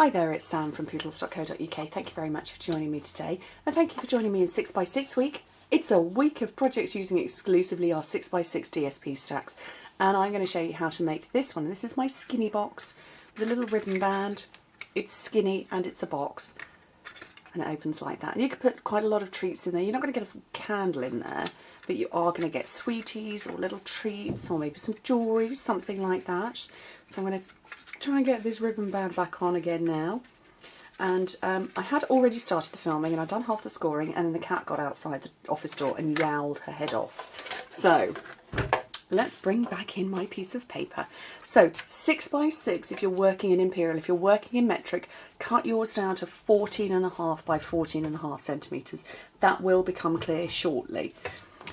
Hi there, it's Sam from Pootles.co.uk. Thank you very much for joining me today, and thank you for joining me in 6x6 week. It's a week of projects using exclusively our 6x6 DSP stacks, and I'm going to show you how to make this one. This is my skinny box with a little ribbon band. It's skinny and it's a box, and it opens like that. And you can put quite a lot of treats in there. You're not going to get a candle in there, but you are going to get sweeties or little treats or maybe some jewellery, something like that. So I'm going to try and get this ribbon band back on again now. And I had already started the filming and I'd done half the scoring, and then the cat got outside the office door and yowled her head off. So let's bring back in my piece of paper. So 6x6 if you're working in imperial. If you're working in metric, cut yours down to 14.5 by 14.5 centimetres. That will become clear shortly.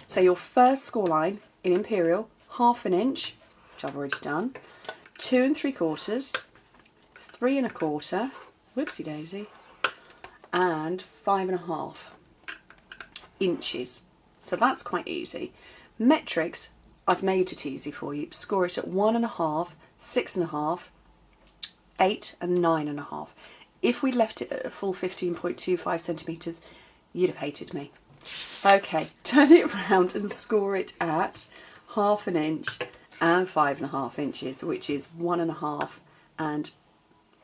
So your first score line in imperial, 1/2 inch, which I've already done, 2 3/4, 3 1/4, whoopsie daisy, and 5.5 inches. So that's quite easy. Metrics, I've made it easy for you. Score it at 1.5, 6.5, 8 and 9.5. If we'd left it at a full 15.25 centimetres, you'd have hated me. Okay, turn it round and score it at 1/2 inch and 5.5 inches, which is 1.5 and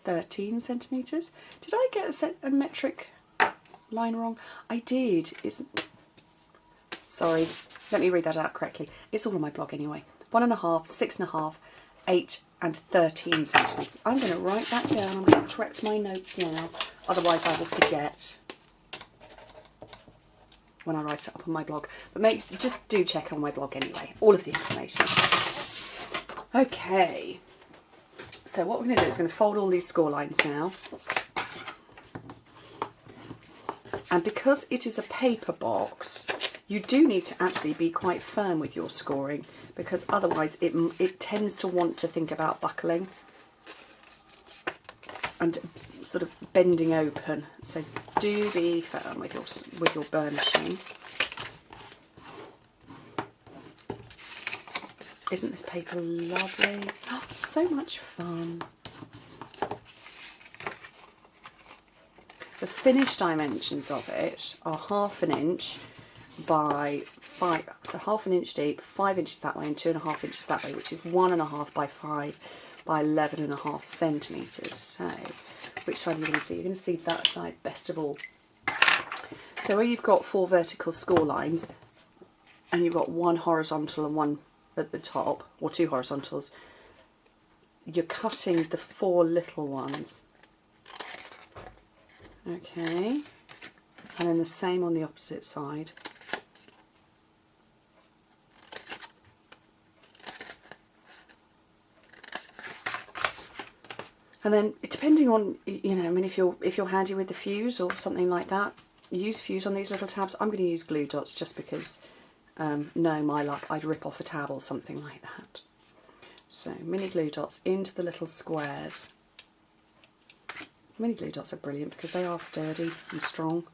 13 centimetres. Did I get a metric line wrong? I did. Sorry, let me read that out correctly. It's all on my blog anyway. 1.5, 6.5, 8 and 13 centimetres. I'm going to write that down. I'm going to correct my notes now, otherwise I will forget when I write it up on my blog. But just do check on my blog anyway, all of the information. Okay, so what we're going to do is going to fold all these score lines now. And because it is a paper box, you do need to actually be quite firm with your scoring, because otherwise it tends to want to think about buckling and sort of bending open. So do be firm with your burnishing. Isn't this paper lovely? Oh, so much fun. The finished dimensions of it are 1/2 inch by 5, so 1/2 inch deep, 5 inches that way and 2.5 inches that way, which is 1.5 by 5 by 11.5 centimetres. So which side are you going to see? You're going to see that side best of all. So where you've got 4 vertical score lines and you've got 1 horizontal and 1 at the top, or 2 horizontals, you're cutting the 4 little ones. Okay, and then the same on the opposite side. And then, depending on, you know, I mean, if you're handy with the fuse or something like that, use fuse on these little tabs. I'm going to use glue dots just because, no, my luck, I'd rip off a tab or something like that. So mini glue dots into the little squares. Mini glue dots are brilliant because they are sturdy and strong.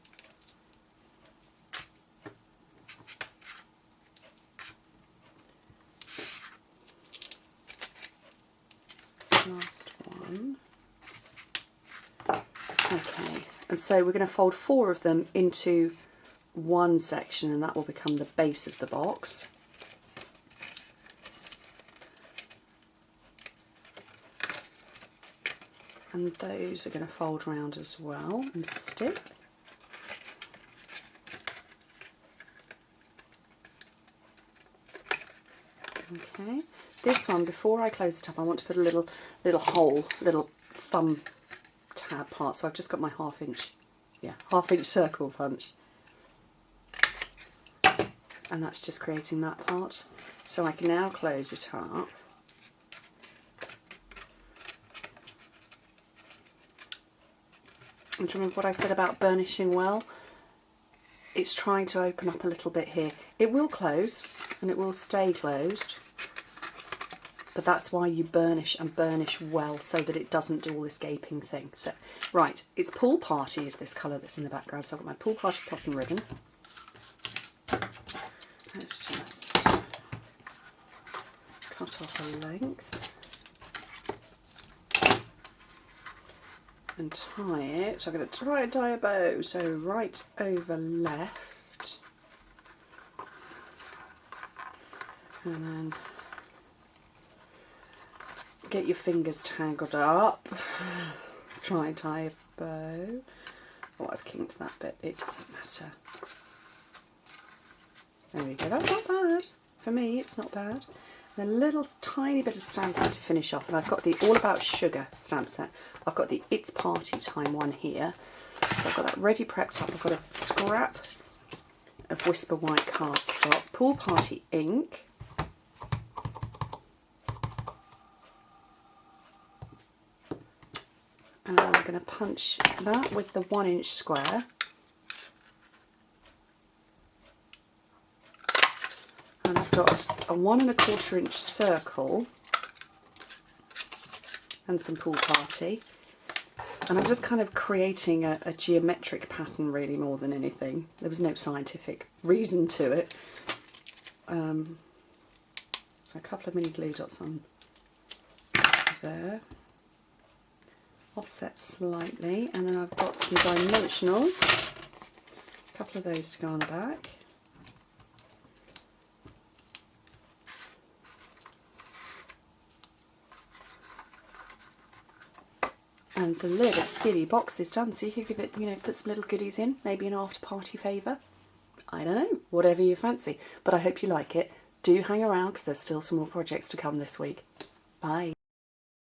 Last one. Okay, and so we're going to fold 4 of them into one section, and that will become the base of the box. And those are going to fold round as well and stick. Okay, this one, before I close it up, I want to put a little hole, little thumb tab part. So I've just got my 1/2 inch, yeah, 1/2 inch circle punch, and that's just creating that part. So I can now close it up. And do you remember what I said about burnishing well? It's trying to open up a little bit here. It will close and it will stay closed, but that's why you burnish and burnish well, so that it doesn't do all this gaping thing. So, right, it's Pool Party is this colour that's in the background. So I've got my Pool Party cotton ribbon. Let's just cut off a length. and tie it. I'm going to try and tie a bow, so right over left, and then get your fingers tangled up, try and tie a bow. Oh, I've kinked that bit, it doesn't matter. There we go, that's not bad. For me, it's not bad. And a little tiny bit of stamping to finish off, and I've got the All About Sugar stamp set. I've got the It's Party Time one here. So I've got that ready prepped up. I've got a scrap of Whisper White cardstock, Pool Party ink, and I'm going to punch that with the 1-inch square. And I've got a 1 1/4-inch circle and some Pool Party. And I'm just kind of creating a geometric pattern really more than anything. There was no scientific reason to it. So a couple of mini glue dots on there. Offset slightly, and then I've got some dimensionals. A couple of those to go on the back. And the lid, a skivvy box is done, so you could give it, you know, put some little goodies in, maybe an after party favour. I don't know, whatever you fancy. But I hope you like it. Do hang around because there's still some more projects to come this week. Bye.